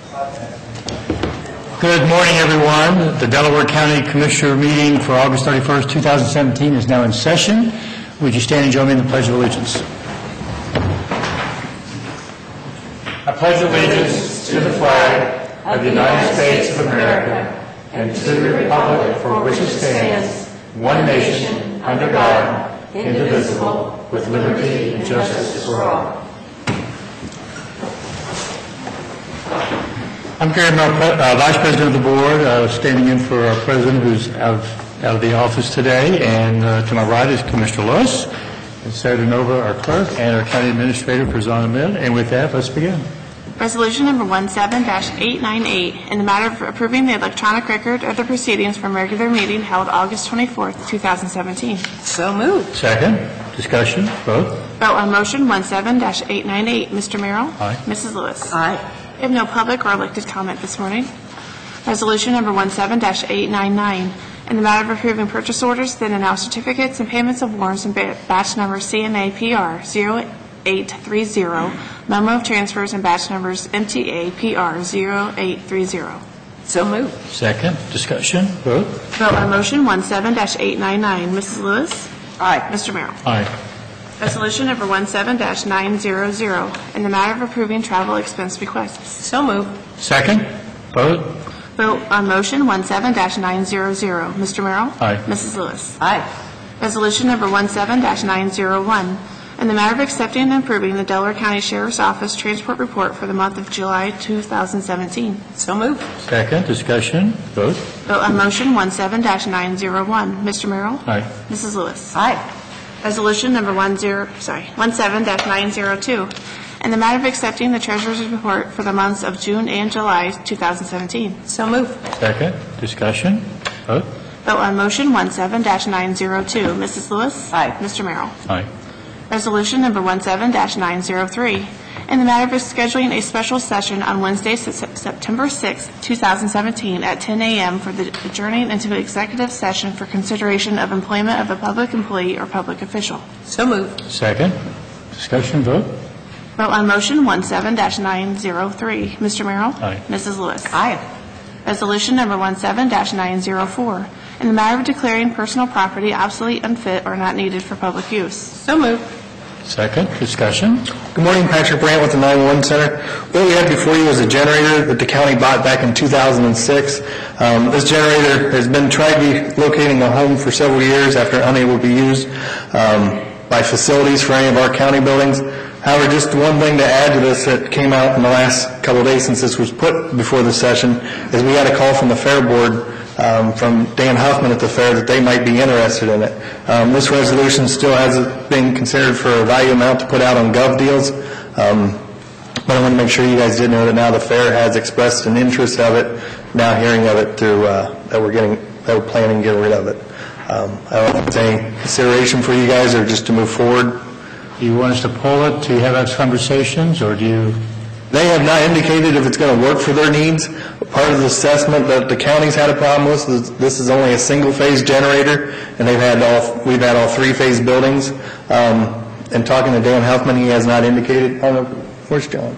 Good morning, everyone. The Delaware County Commissioner meeting for August 31st, 2017 is now in session. Would you stand and join me in the Pledge of Allegiance? I pledge allegiance to the flag of the United States of America and to the republic for which it stands, one nation, under God, indivisible, with liberty and justice for all. I'm Gary Merrill, Vice President of the Board, standing in for our President, who's out of the office today. And to my right is Commissioner Lewis, and Sarah Nova, our Clerk, and our County Administrator, Farzana Ahmed. And with that, let's begin. Resolution number 17-898, in the matter of approving the electronic record of the proceedings from regular meeting held August 24th, 2017. So moved. Second. Discussion. Vote. Vote on motion 17-898. Mr. Merrill? Aye. Mrs. Lewis? Aye. We have no public or elected comment this morning. Resolution number 17-899, in the matter of approving purchase orders, then and now certificates and payments of warrants and batch number CNA PR 0830, memo of transfers and batch numbers MTA PR 0830. So moved. Second. Discussion. Vote. Vote on motion 17-899. Mrs. Lewis? Aye. Mr. Merrill? Aye. Resolution number 17-900, in the matter of approving travel expense requests. So moved. Second. Vote. Vote on motion 17-900. Mr. Merrill? Aye. Mrs. Lewis? Aye. Resolution number 17-901, in the matter of accepting and approving the Delaware County Sheriff's Office transport report for the month of July 2017. So moved. Second. Discussion. Vote. Vote on motion 17-901. Mr. Merrill? Aye. Mrs. Lewis? Aye. Resolution number 17-902, in the matter of accepting the Treasurer's report for the months of June and July 2017. So moved. Second. Discussion. Vote. Vote on motion 17-902. Mrs. Lewis? Aye. Mr. Merrill? Aye. Resolution number 17-903, in the matter of scheduling a special session on Wednesday, September 6, 2017, at 10 a.m. for the adjourning into executive session for consideration of employment of a public employee or public official. So moved. Second. Discussion. Vote. Vote on motion 17-903. Mr. Merrill? Aye. Mrs. Lewis? Aye. Resolution number 17-904, in the matter of declaring personal property obsolete, unfit, or not needed for public use. So moved. Second. Discussion. Good morning, Patrick Brandt with the 911 Center. What we had before you was a generator that the county bought back in 2006. This generator has been tried to be locating a home for several years after unable to be used by facilities for any of our county buildings. However, just one thing to add to this that came out in the last couple of days since this was put before the session is we got a call from the Fair Board from Dan Huffman at the fair that they might be interested in it. This resolution still hasn't been considered for a value amount to put out on gov deals, but I want to make sure you guys did know that now the fair has expressed an interest of it, now hearing of it through that we're planning to get rid of it. I don't know if it's any consideration for you guys or just to move forward. Do you want us to pull it to have those conversations, or do you? They have not indicated if it's going to work for their needs. Part of the assessment that the county's had a problem with is this is only a single-phase generator, and we've had all three-phase buildings. And talking to Dan Huffman, he has not indicated. I don't know, where's John?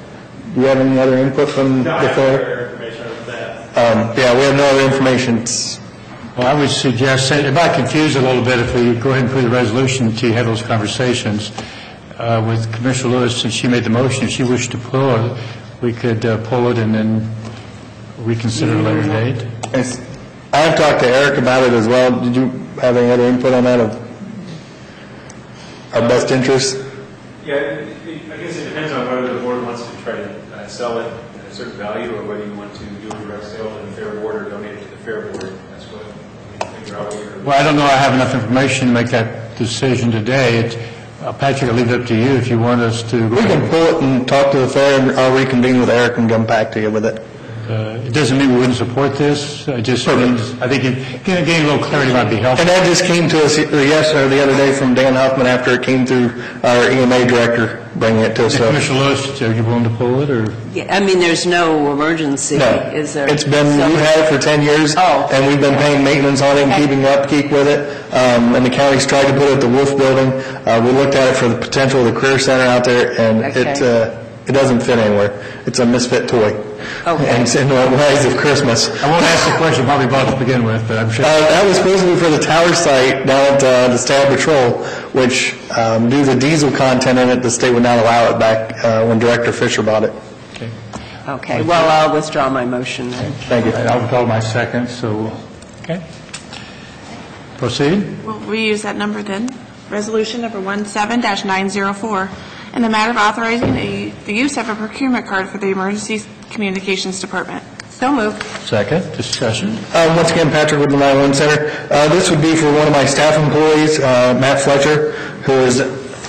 Do you have any other input from the fair? Information on that. Yeah, we have no other information. Well, I would suggest, it might confuse a little bit if we go ahead and put the resolution to have those conversations with Commissioner Lewis, since she made the motion. If she wished to pull it, we could pull it and then reconsider a later date. I've talked to Eric about it as well. Did you have any other input on that of our best interests? Yeah, I guess it depends on whether the board wants to try to sell it at a certain value or whether you want to do a direct sale to the fair board or donate it to the fair board. That's what we figure out. Well, I don't know I have enough information to make that decision today. Patrick, I'll leave it up to you if you want us to. We can pull it and talk to the fair, and I'll reconvene with Eric and come back to you with it. It doesn't mean we wouldn't support this. It just means, I think getting a little clarity might be helpful. And that just came to us the other day from Dan Huffman after it came through our EMA director bringing it to us. Commissioner Lewis, are you willing to pull it, or? Yeah, I mean, there's no emergency, No. is there? It's been, we've had it for 10 years, and we've been paying maintenance on it and keeping upkeep with it. And the county's tried to put it at the Wolf Building. We looked at it for the potential of the Career Center out there, and it doesn't fit anywhere. It's a misfit toy. and wise of Christmas. I won't ask the question what we bought to begin with, but I'm sure. That was supposed to be for the tower site down at the State Patrol, which, due to diesel content in it, the state would not allow it back when Director Fisher bought it. Okay. Okay, well, I'll withdraw my motion then. Thank you. I'll call my second, so, okay. Proceed. Will we use that number then? Resolution number 17-904, in the matter of authorizing the use of a procurement card for the Emergency Communications Department. So moved. Second, discussion. Once again, Patrick with the 911 Center. This would be for one of my staff employees, Matt Fletcher, who has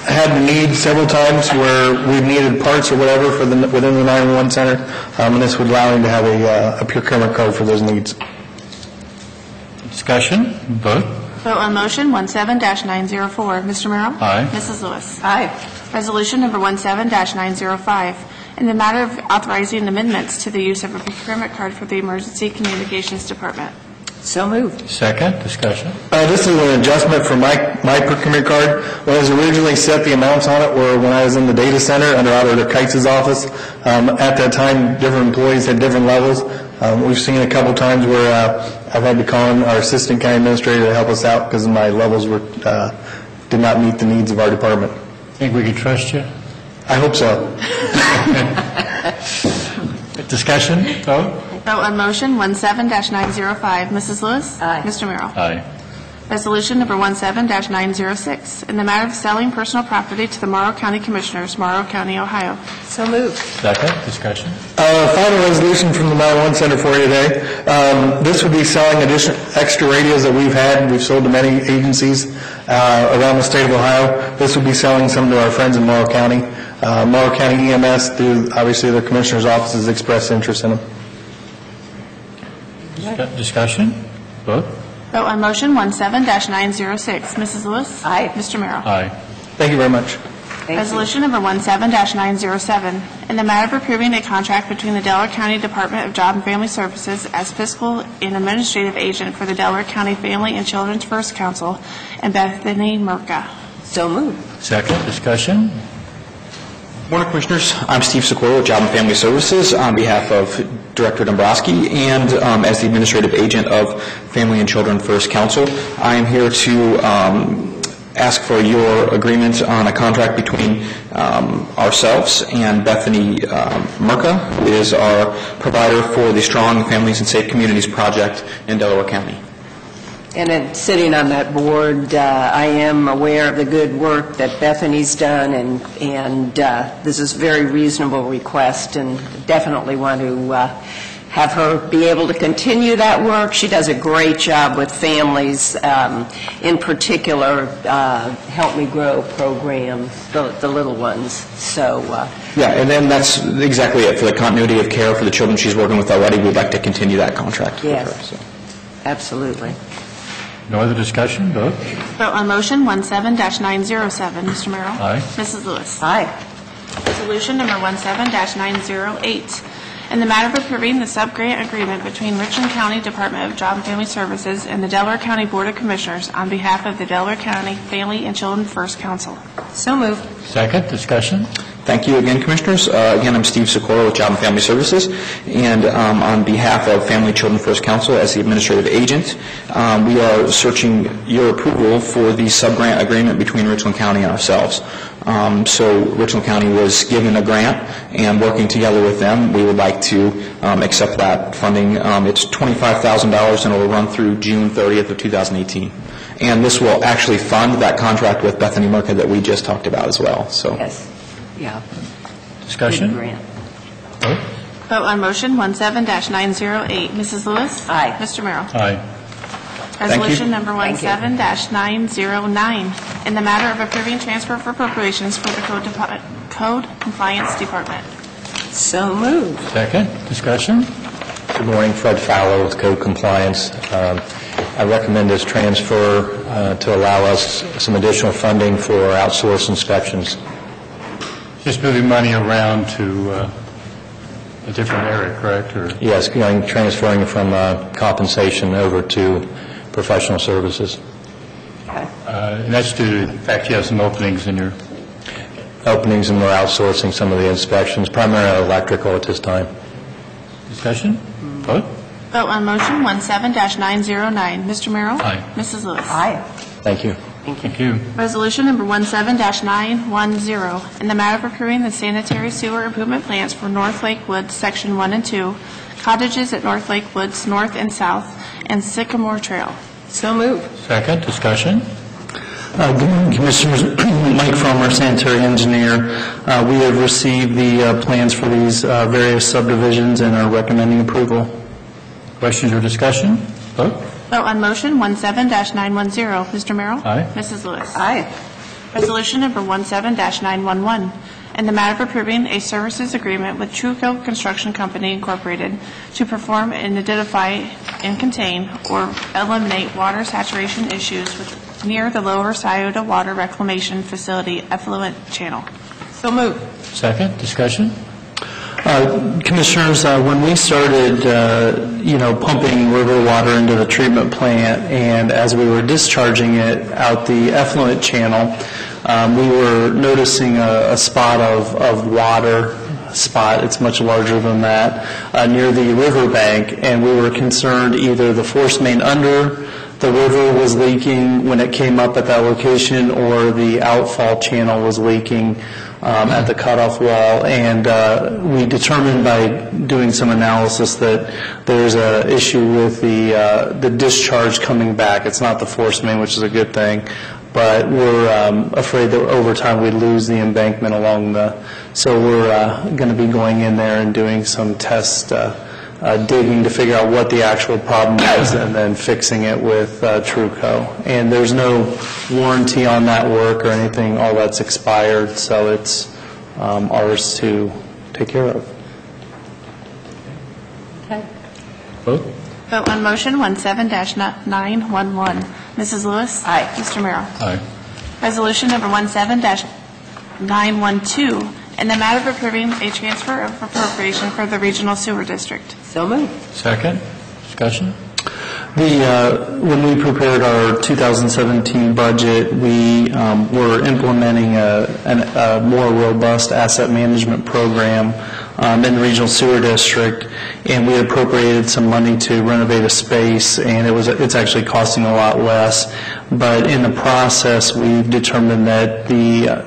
had the need several times where we've needed parts or whatever for within the 911 Center, and this would allow him to have a procurement card for those needs. Discussion, vote. Vote on motion 17-904. Mr. Merrill? Aye. Mrs. Lewis? Aye. Resolution number 17-905, in the matter of authorizing amendments to the use of a procurement card for the Emergency Communications Department. So moved. Second, discussion. This is an adjustment for my procurement card. When I was originally set, the amounts on it were when I was in the data center under Auditor Kites' office. At that time, different employees had different levels. We've seen a couple times where I've had to call in our assistant county administrator to help us out because my levels did not meet the needs of our department. Think we can trust you? I hope so. Discussion, vote. Vote on motion 17-905. Mrs. Lewis? Aye. Mr. Merrill? Aye. Resolution number 17-906, in the matter of selling personal property to the Morrow County Commissioners, Morrow County, Ohio. So moved. Second, discussion. Final resolution from the 911 Center for you today. This would be selling extra radios that we've had. We've sold to many agencies around the state of Ohio. This would be selling some to our friends in Morrow County. Morrow County EMS, through obviously their commissioner's offices, expressed interest in them. Discussion, vote. Vote on motion 17-906. Mrs. Lewis? Aye. Mr. Merrill? Aye. Thank you very much. Thank you. Resolution number 17-907, in the matter of approving a contract between the Delaware County Department of Job and Family Services as fiscal and administrative agent for the Delaware County Family and Children's First Council and Bethany Merca. So moved. Second, discussion. Morning, Commissioners. I'm Steve Sikora with Job and Family Services on behalf of Director Dombrowski and as the administrative agent of Family and Children First Council. I am here to ask for your agreement on a contract between ourselves and Bethany Merca, who is our provider for the Strong Families and Safe Communities project in Delaware County. And in sitting on that board, I am aware of the good work that Bethany's done, and this is a very reasonable request, and definitely want to have her be able to continue that work. She does a great job with families, in particular, Help Me Grow programs, the little ones. So, Yeah, and then that's exactly it. For the continuity of care for the children she's working with already, we'd like to continue that contract with her. Yes. So. absolutely. No other discussion, vote. Vote on motion 17-907. Mr. Merrill? Aye. Mrs. Lewis? Aye. Resolution number 17-908, in the matter of approving the sub-grant agreement between Richland County Department of Job and Family Services and the Delaware County Board of Commissioners on behalf of the Delaware County Family and Children First Council. So moved. Second, discussion. Thank you again, Commissioners. Again, I'm Steve Sikora with Job and Family Services, and on behalf of Family Children First Council as the administrative agent, we are searching your approval for the sub-grant agreement between Richland County and ourselves. So Richland County was given a grant, and working together with them, we would like to accept that funding. It's $25,000, and it will run through June 30th of 2018. And this will actually fund that contract with Bethany Merca that we just talked about as well. So. Yes. Yeah. Discussion. Good grant. Vote. Vote on motion 17-908. Mrs. Lewis? Aye. Mr. Merrill? Aye. Resolution number Thank you. 17-909, in the matter of approving transfer of appropriations for the Code Compliance Department. So moved. Second, discussion. Good morning, Fred Fowler with Code Compliance. I recommend this transfer to allow us some additional funding for outsourced inspections. Just moving money around to a different area, correct? Or Yes, transferring from compensation over to professional services. Okay. and that's due to the fact you have some openings in your... Openings, and we're outsourcing some of the inspections, primarily electrical at this time. Discussion? Vote? Vote on motion 17-909. Mr. Merrill? Aye. Mrs. Lewis? Aye. Thank you. Thank you. Resolution number 17-910, in the matter of approving the sanitary sewer improvement plans for North Lake Woods Section 1 and 2, cottages at North Lake Woods North and South, and Sycamore Trail. So moved. Second, discussion? Good morning, Commissioners. Mike Fromer, sanitary engineer. We have received the plans for these various subdivisions and are recommending approval. Questions or discussion? Vote? Vote on motion 17-910. Mr. Merrill? Aye. Mrs. Lewis? Aye. Resolution number 17-911, in the matter of approving a services agreement with Truco Construction Company Incorporated to perform and identify and contain or eliminate water saturation issues near the Lower Scioto Water Reclamation Facility effluent channel. So moved. Second, discussion? Commissioners, when we started, pumping river water into the treatment plant, and as we were discharging it out the effluent channel, we were noticing a spot of water spot, it's much larger than that, near the riverbank, and we were concerned either the force main under the river was leaking when it came up at that location, or the outfall channel was leaking at the cutoff well, and we determined by doing some analysis that there's an issue with the discharge coming back. It's not the force main, which is a good thing, but we're afraid that over time we'd lose the embankment along so we're going to be going in there and doing some test digging to figure out what the actual problem is and then fixing it with Truco. And there's no warranty on that work or anything. All that's expired, so it's ours to take care of. Okay. Vote? Vote on motion 17-911. Mrs. Lewis? Aye. Mr. Merrill? Aye. Resolution number 17-912, in the matter of approving a transfer of appropriation for the Regional Sewer District. So moved. Second, discussion? When we prepared our 2017 budget, we were implementing a more robust asset management program in the Regional Sewer District, and we appropriated some money to renovate a space, and it's actually costing a lot less. But in the process, we've determined that the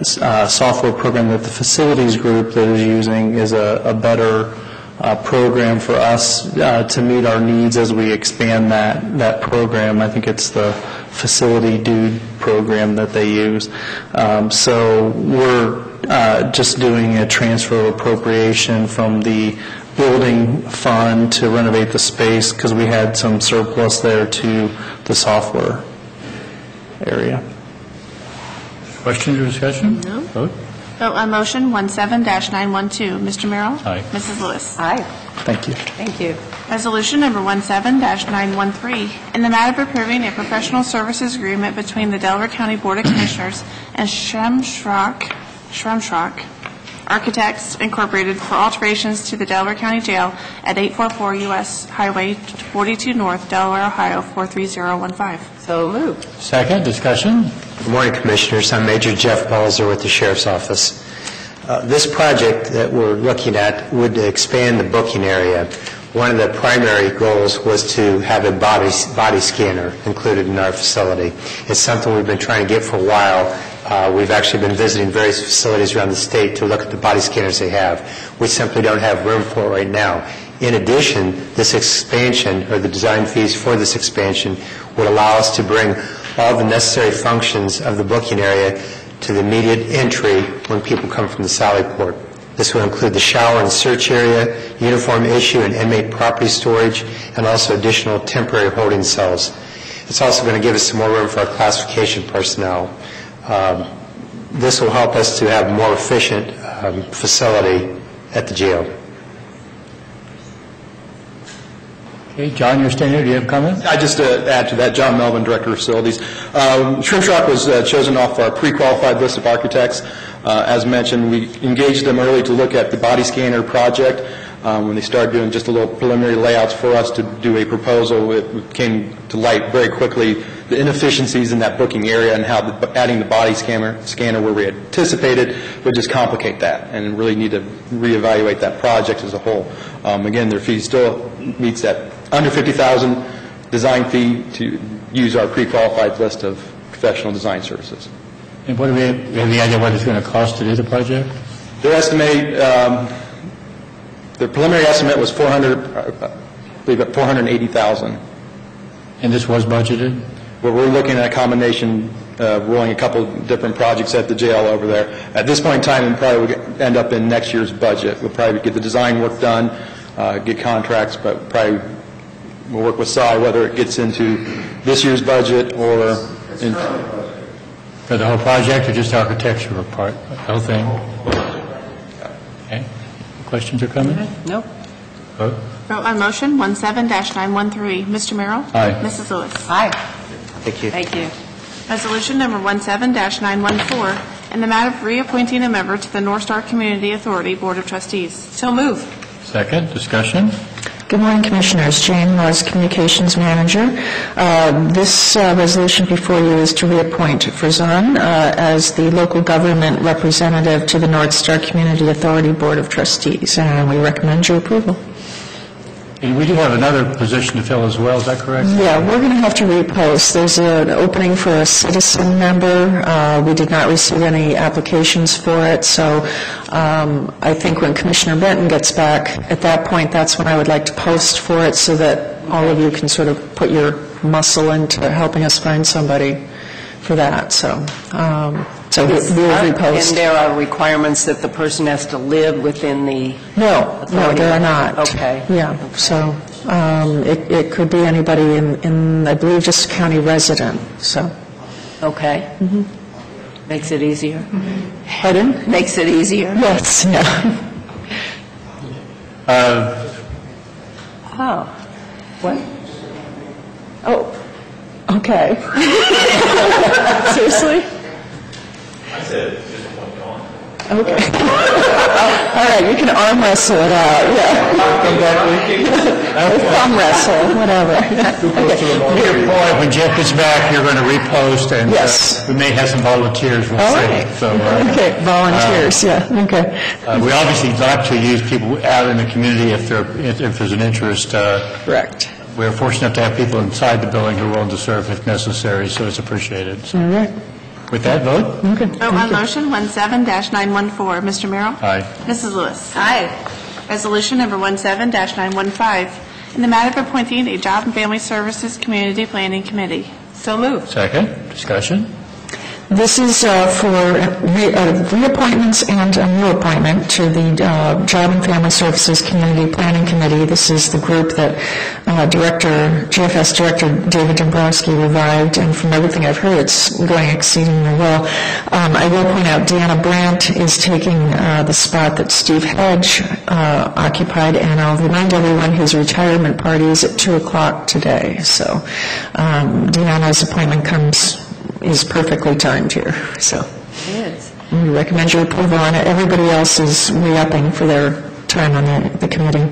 software program that the facilities group that is using is a better program for us to meet our needs as we expand that program. I think it's the Facility Dude program that they use. So we're just doing a transfer of appropriation from the building fund to renovate the space because we had some surplus there to the software area. Questions or discussion? No. Vote? Vote on motion 17-912. Mr. Merrill? Aye. Mrs. Lewis? Aye. Thank you. Thank you. Resolution number 17-913, in the matter of approving a professional services agreement between the Delaware County Board of Commissioners and Shremsrock Architects Incorporated for alterations to the Delaware County Jail at 844 U.S. Highway 42 North, Delaware, Ohio 43015. So moved. Second, discussion? Good morning, Commissioners. I'm Major Jeff Balzer with the Sheriff's Office. This project that we're looking at would expand the booking area. One of the primary goals was to have a body scanner included in our facility. It's something we've been trying to get for a while. We've actually been visiting various facilities around the state to look at the body scanners they have. We simply don't have room for it right now. In addition, this expansion, or the design fees for this expansion, would allow us to bring all the necessary functions of the booking area to the immediate entry when people come from the Sally Port. This will include the shower and search area, uniform issue and inmate property storage, and also additional temporary holding cells. It's also going to give us some more room for our classification personnel. This will help us to have a more efficient facility at the jail. Okay, John, you're standing here. Do you have a comment? I just add to that, John Melvin, Director of Facilities. Shremsrock was chosen off our pre-qualified list of architects. As mentioned, we engaged them early to look at the body scanner project. When they started doing just a little preliminary layouts for us to do a proposal, it came to light very quickly the inefficiencies in that booking area and how adding the body scanner where we anticipated would just complicate that and really need to reevaluate that project as a whole. Again, their fee still meets that under $50,000 design fee to use our pre-qualified list of professional design services. And what do we have any idea what it's going to cost to do the project? Their estimate, their preliminary estimate was $480,000. And this was budgeted? But we're looking at a combination, rolling a couple different projects at the jail over there. At this point in time, it probably would end up in next year's budget. We'll probably get the design work done, get contracts, but probably we'll work with SI whether it gets into this year's budget or For the whole project or just the architectural part, the whole thing? Okay. Questions or comments? No? Vote. Vote on motion 17-913. Mr. Merrill? Aye. Mrs. Lewis? Aye. Thank you. Thank you. Resolution number 17-914, in the matter of reappointing a member to the North Star Community Authority Board of Trustees. So move. Second, discussion? Good morning, Commissioners. Jane Laws, Communications Manager. This resolution before you is to reappoint Farzan as the local government representative to the North Star Community Authority Board of Trustees, and we recommend your approval. And we do have another position to fill as well, is that correct? Yeah, we're going to have to repost. There's an opening for a citizen member. We did not receive any applications for it, so I think when Commissioner Benton gets back, at that point, that's when I would like to post for it so that all of you can sort of put your muscle into helping us find somebody for that. So we'll repost. And there are requirements that the person has to live within the... No, there are not. Okay. Yeah, so it could be anybody in, I believe, just a county resident, so. Okay. Makes it easier. Pardon? Makes it easier. Yes, yeah. Oh. What? Oh, okay. Seriously? I said, just one gone. Okay. All right, you can arm wrestle it out, yeah. Or thumb wrestle, whatever. Your point, when Jeff gets back, you're going to repost, and Yes. we may have some volunteers, we'll All see. right. So, Okay, volunteers, yeah, okay. we obviously like to use people out in the community if there's an interest. Correct. We're fortunate enough to have people inside the building who are willing to serve if necessary, so it's appreciated. So, All right. with that, vote? Okay. Vote on motion 17-914. Mr. Merrill? Aye. Mrs. Lewis? Aye. Resolution number 17-915, in the matter of appointing a Job and Family Services Community Planning Committee. So moved. Second, discussion? This is for reappointments and a new appointment to the Job and Family Services Community Planning Committee. This is the group that GFS Director David Dombrowski revived, and from everything I've heard, it's going exceedingly well. I will point out Deanna Brandt is taking the spot that Steve Hedge occupied, and I'll remind everyone his retirement party is at 2 o'clock today. So Deanna's appointment is perfectly timed here, so It is. we recommend your approval on it. Everybody else is re-upping for their time on the committee.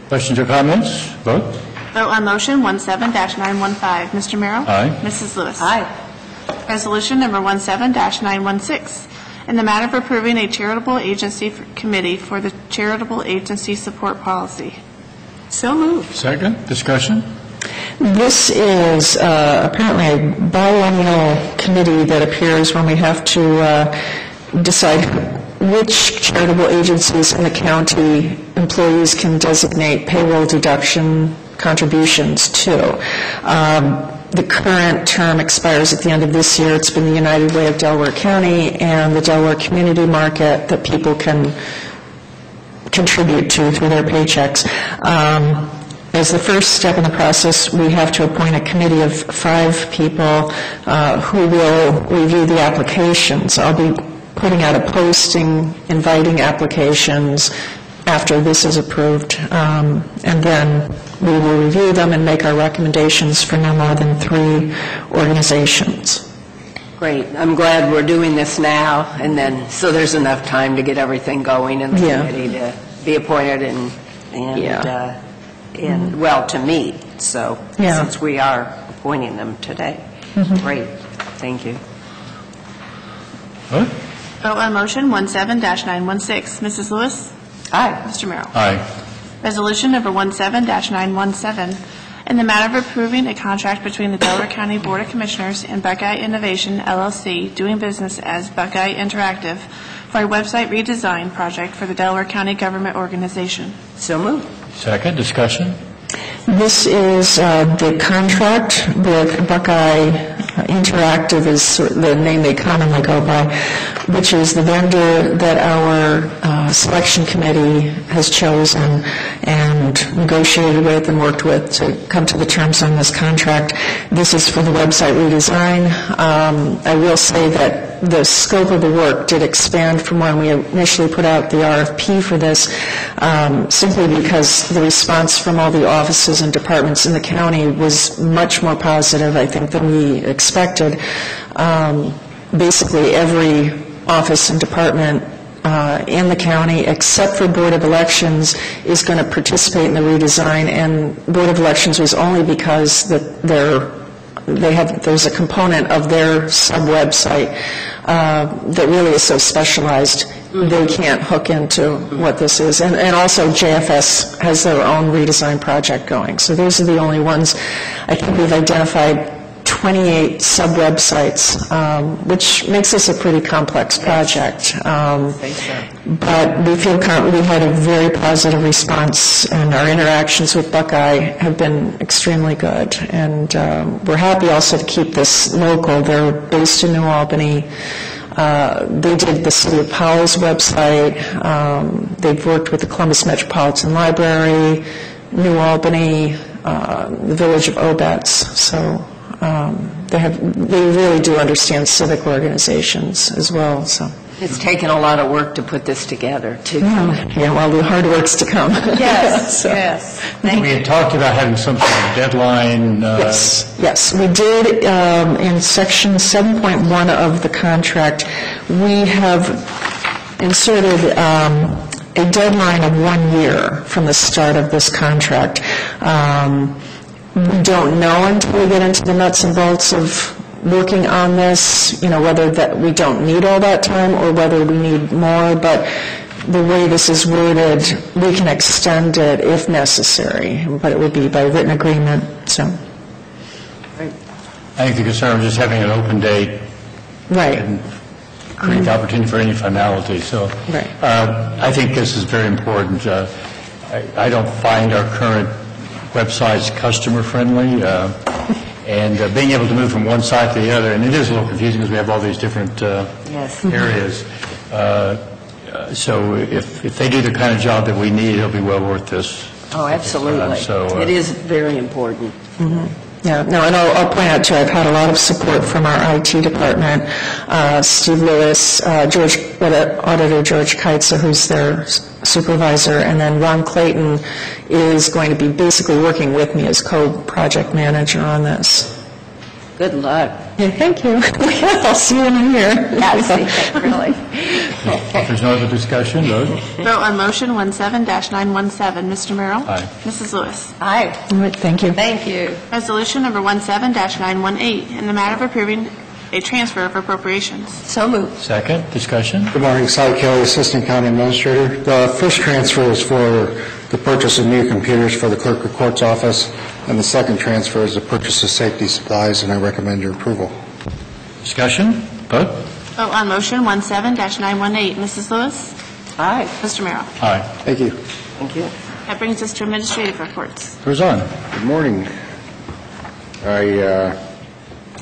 Questions or comments? Vote? Vote on motion 17-915. Mr. Merrill? Aye. Mrs. Lewis? Aye. Resolution number 17-916, in the matter of approving a charitable agency committee for the charitable agency support policy. So moved. Second, discussion? This is apparently a biennial committee that appears when we have to decide which charitable agencies in the county employees can designate payroll deduction contributions to. The current term expires at the end of this year. It's been the United Way of Delaware County and the Delaware Community Market that people can contribute to through their paychecks. As the first step in the process, we have to appoint a committee of 5 people who will review the applications. I'll be putting out a posting, inviting applications after this is approved, and then we will review them and make our recommendations for no more than 3 organizations. Great. I'm glad we're doing this now, and then, so there's enough time to get everything going and the Yeah. committee to be appointed and Yeah. and, well, to me, so, Yeah. since we are appointing them today. Great, thank you. Vote on motion 17-916. Mrs. Lewis? Aye. Mr. Merrill? Aye. Resolution number 17-917, in the matter of approving a contract between the Delaware County Board of Commissioners and Buckeye Innovation, LLC, doing business as Buckeye Interactive, for a website redesign project for the Delaware County Government Organization. So moved. Second, discussion? This is the contract with Buckeye Interactive is sort of the name they commonly go by, which is the vendor that our selection committee has chosen and negotiated with and worked with to come to the terms on this contract. This is for the website redesign. I will say that the scope of the work did expand from when we initially put out the RFP for this, simply because the response from all the offices and departments in the county was much more positive, I think, than we expected. Basically, every office and department in the county, except for Board of Elections, is going to participate in the redesign, and Board of Elections was only because that there's a component of their sub-website that really is so specialized, they can't hook into what this is. And also JFS has their own redesign project going. So those are the only ones. I think we've identified 28 sub-websites, which makes this a pretty complex project. But we feel we had a very positive response, and our interactions with Buckeye have been extremely good. And we're happy also to keep this local. They're based in New Albany. They did the City of Powell's website. They've worked with the Columbus Metropolitan Library, New Albany, the Village of Obetz. So they really do understand civic organizations as well. So It's taken a lot of work to put this together, too. yeah, well, the hard work's to come. Yes, So, yes. We had talked about having some sort of deadline. Yes, we did. In section 7.1 of the contract, we have inserted a deadline of 1 year from the start of this contract. We don't know until we get into the nuts and bolts of working on this, whether that we don't need all that time or whether we need more, but the way this is worded, we can extend it if necessary, but it would be by written agreement, so. I think the concern was just having an open date Right. and create the opportunity for any finality. So Right. I think this is very important. I don't find our current websites customer-friendly, and being able to move from one site to the other, and it is a little confusing because we have all these different areas. So if they do the kind of job that we need, it'll be well worth this. Oh, absolutely. It is very important. Yeah, no, and I'll point out, too, I've had a lot of support from our IT department, Steve Lewis, Auditor George Keitzer, who's their supervisor, and then Ron Clayton is going to be basically working with me as co-project manager on this. Good luck. Yeah, thank you. I'll see you in a year. Yes, really. If there's no other discussion, vote. Vote on motion 17-917. Mr. Merrill? Aye. Mrs. Lewis? Aye. Thank you. Thank you. Resolution number 17-918, in the matter of approving a transfer of appropriations. So moved. Second, discussion. Good morning, Cy Kelly, Assistant County Administrator. The first transfer is for the purchase of new computers for the Clerk of Court's office, and the second transfer is the purchase of safety supplies, and I recommend your approval. Discussion, vote. Vote on motion 17-918. Mrs. Lewis? Aye. Mr. Merrill? Aye. Thank you. Thank you. That brings us to administrative reports. Goes on. Good morning. I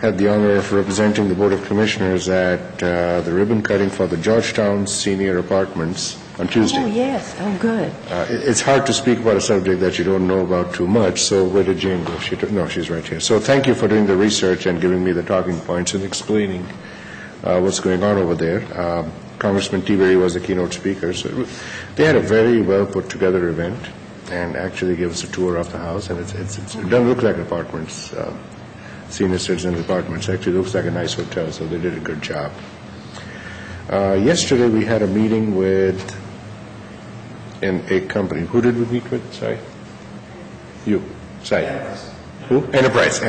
had the honor of representing the Board of Commissioners at the ribbon cutting for the Georgetown Senior Apartments on Tuesday. Oh, yes. Oh, good. It's hard to speak about a subject that you don't know about too much, so where did Jane go? No, she's right here. So thank you for doing the research and giving me the talking points and explaining what's going on over there. Congressman T-Berry was the keynote speaker. So they had a very well put together event and actually gave us a tour of the house, and it doesn't look like apartments. Senior citizens apartments. Actually looks like a nice hotel, so they did a good job. Yesterday we had a meeting with a company. Who did we meet with? Sorry? You, Sai. Who? Enterprise.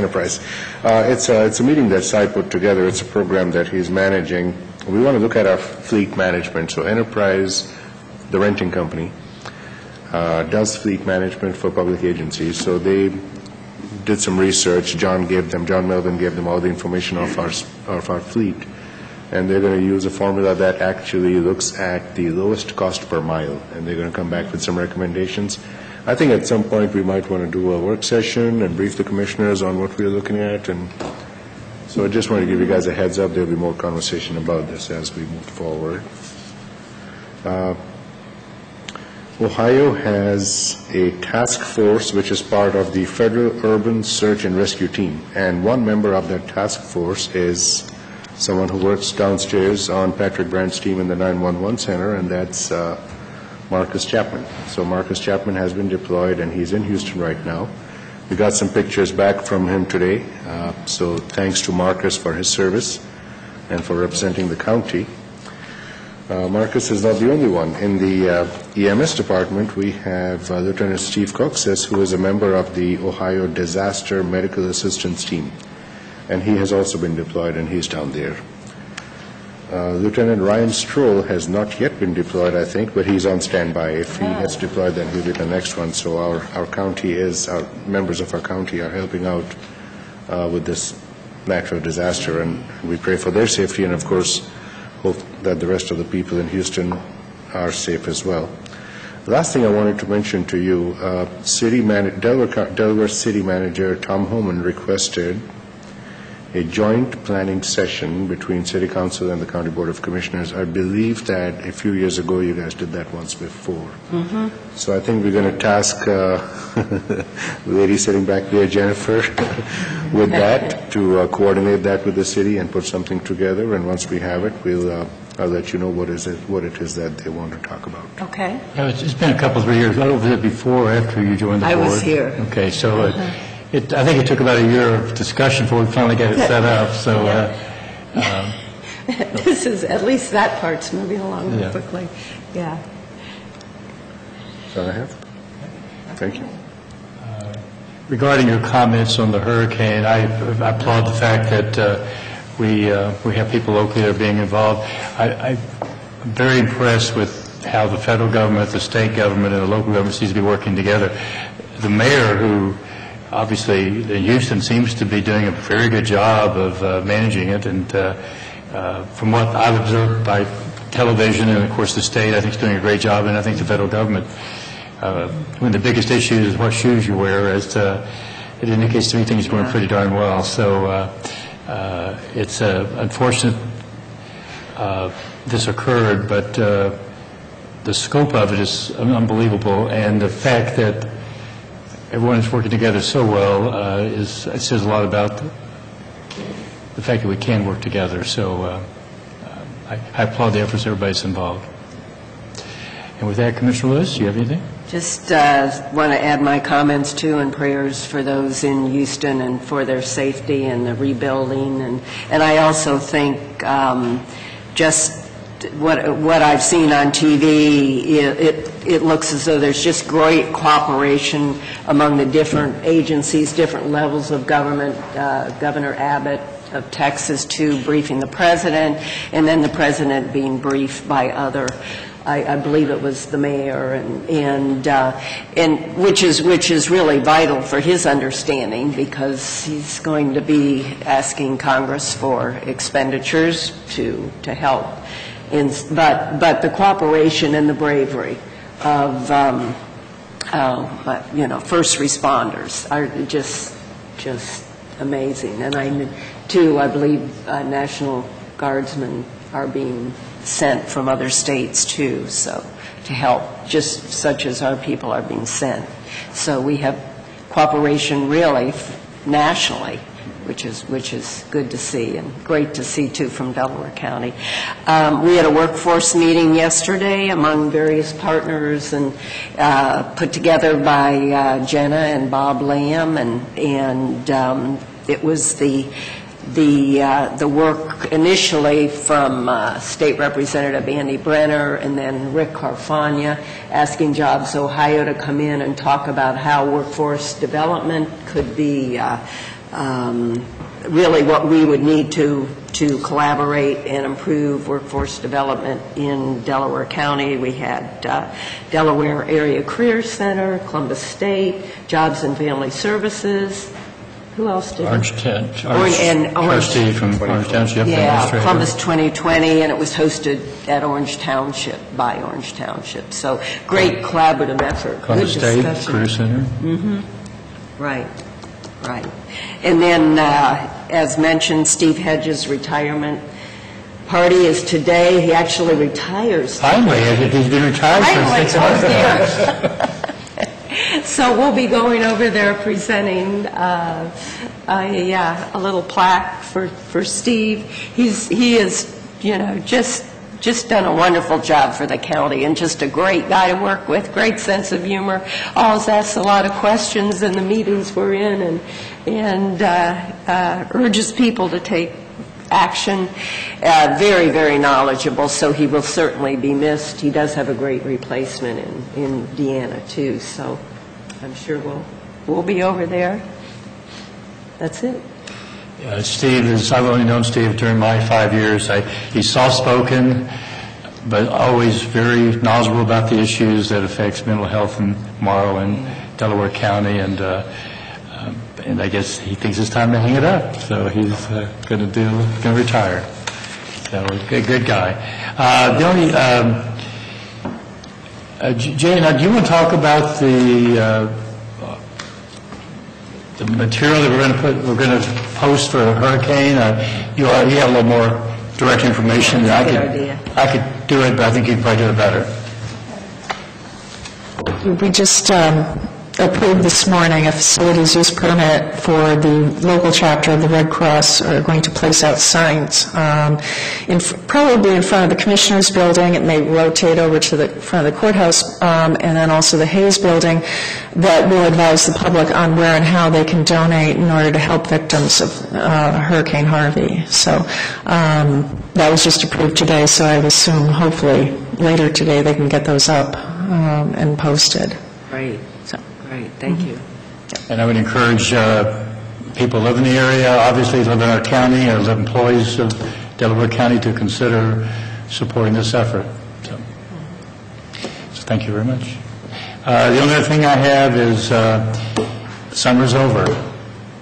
It's a meeting that Sai put together. It's a program that he's managing. We want to look at our fleet management. So Enterprise, the renting company, does fleet management for public agencies. So they did some research. John Melvin gave them all the information of our fleet. And they're going to use a formula that actually looks at the lowest cost per mile. And they're going to come back with some recommendations. I think at some point we might want to do a work session and brief the commissioners on what we're looking at. And so I just want to give you guys a heads up. There'll be more conversation about this as we move forward. Ohio has a task force which is part of the Federal Urban Search and Rescue Team. And one member of that task force is someone who works downstairs on Patrick Brandt's team in the 911 center, and that's Marcus Chapman. So Marcus Chapman has been deployed, and he's in Houston right now. We got some pictures back from him today, so thanks to Marcus for his service and for representing the county. Marcus is not the only one. In the EMS department, we have Lieutenant Steve Coxes, who is a member of the Ohio Disaster Medical Assistance Team, and he has also been deployed, and he's down there. Lieutenant Ryan Stroll has not yet been deployed, I think, but he's on standby. If he gets deployed, then he'll be the next one. So our members of our county are helping out with this natural disaster, and we pray for their safety, and of course, hope that the rest of the people in Houston are safe as well. The last thing I wanted to mention to you, Delaware City Manager Tom Homan requested a joint planning session between City Council and the County Board of Commissioners. I believe that a few years ago you guys did that once before. So I think we're going to task the lady sitting back there, Jennifer, with that, to coordinate that with the city and put something together. And once we have it, I'll let you know what it is that they want to talk about. Okay. It's been a couple, 3 years. I was there before or after you joined the board? I was here. Okay, so I think it took about a year of discussion before we finally got it set up. So this is, at least that part's moving along quickly. Yeah. That's all I have. Thank you. Regarding your comments on the hurricane, I applaud the fact that we have people locally that are being involved. I'm very impressed with how the federal government, the state government, and the local government seems to be working together. The mayor, who obviously in Houston seems to be doing a very good job of managing it, and from what I've observed by television and of course the state, I think is doing a great job, and I think the federal government, one of the biggest issues is what shoes you wear, as it indicates to me things are going pretty darn well. So it's unfortunate this occurred, but the scope of it is unbelievable, and the fact that everyone is working together so well it says a lot about the fact that we can work together. So I applaud the efforts of everybody that's involved. And with that, Commissioner Lewis, do you have anything? Just want to add my comments too, and prayers for those in Houston and for their safety and the rebuilding. And I also think just what I've seen on TV, it looks as though there's just great cooperation among the different agencies, different levels of government. Governor Abbott of Texas, too, briefing the president, and then the president being briefed by other, I believe it was the mayor, and which is really vital for his understanding, because he's going to be asking Congress for expenditures to help. But the cooperation and the bravery of first responders are just amazing. And I believe National Guardsmen are being sent from other states too, so to help, just such as our people are being sent. So we have cooperation really nationally, which is good to see, and great to see too from Delaware County. We had a workforce meeting yesterday among various partners, and put together by Jenna and Bob Lamb, and it was the the work initially from State Representative Andy Brenner and then Rick Carfagna, asking Jobs Ohio to come in and talk about how workforce development could be really what we would need to collaborate and improve workforce development in Delaware County. We had Delaware Area Career Center, Columbus State, Jobs and Family Services. Who else did Orange trustee from Orange Township. Yeah, Columbus 2020, and it was hosted at Orange Township, by Orange Township. So great collaborative effort. Columbus Good State discussion. Career Center. Mm-hmm. Right. And then, as mentioned, Steve Hedges' retirement party is today. He actually retires. Finally, he's been retired for 6 months. So we'll be going over there presenting a little plaque for Steve. He is, just done a wonderful job for the county and just a great guy to work with, great sense of humor, always asks a lot of questions in the meetings we're in and urges people to take action. Very, very knowledgeable, so he will certainly be missed. He does have a great replacement in Deanna, too, so I'm sure we'll be over there. That's it. Steve I've only known Steve during my 5 years. He's soft-spoken, but always very knowledgeable about the issues that affects mental health and Morrow and Delaware County, and I guess he thinks it's time to hang it up, so he's going to retire. So, good guy. The only, Jane, do you want to talk about the material that we're going to post for a hurricane? You have a little more direct information than I could do it, but I think you could probably do it better. We just approved this morning a facilities use permit for the local chapter of the Red Cross. Are going to place out signs probably in front of the Commissioner's building. It may rotate over to the front of the courthouse, and then also the Hayes building, that will advise the public on where and how they can donate in order to help victims of Hurricane Harvey. So that was just approved today, so I assume hopefully later today they can get those up and posted. Great. Great, thank you. And I would encourage people who live in the area, obviously live in our county, or live employees of Delaware County, to consider supporting this effort. So thank you very much. The only other thing I have is summer's over,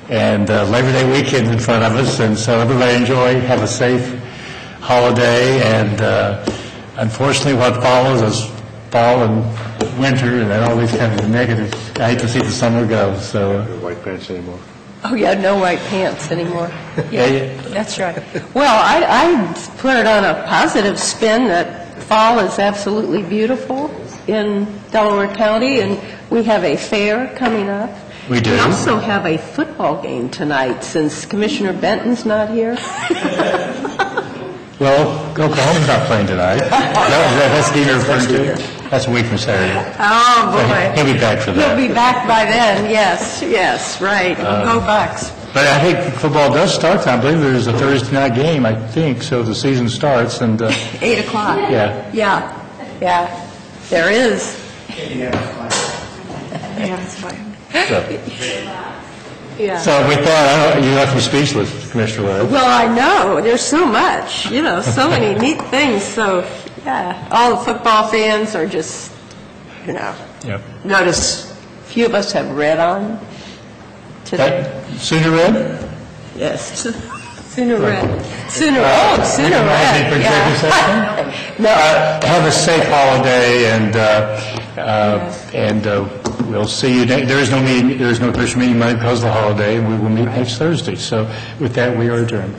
and Labor Day weekend in front of us, and so everybody enjoy, have a safe holiday, and unfortunately what follows is fall and winter, and that always kind of negative. I hate to see the summer go, so... No white pants anymore. Oh, yeah, no white pants anymore. Yeah, that's right. Well, I put it on a positive spin that fall is absolutely beautiful in Delaware County, and we have a fair coming up. We do. We also have a football game tonight, since Commissioner Benton's not here. Well, Oklahoma's not playing tonight. That's the year referring to. That's a week from Saturday. Oh, boy. He'll be back for that. He'll be back by then, yes, right. Go Bucks. But I think football does start tonight. I believe there's a Thursday night game, I think, so the season starts. And 8 o'clock. Yeah. Yeah, there is. So with that, you left me speechless, Commissioner Webb. Well, I know. There's so much, so many neat things. So, yeah, all the football fans are just, Yep. Notice a few of us have red on today. Sooner Red? Yes. Sooner Red. Sooner Red. Yeah. No. Have a safe holiday, and we'll see you. There is no meeting. There is no official meeting Monday because of the holiday, and we will meet next Thursday. So, with that, we are adjourned.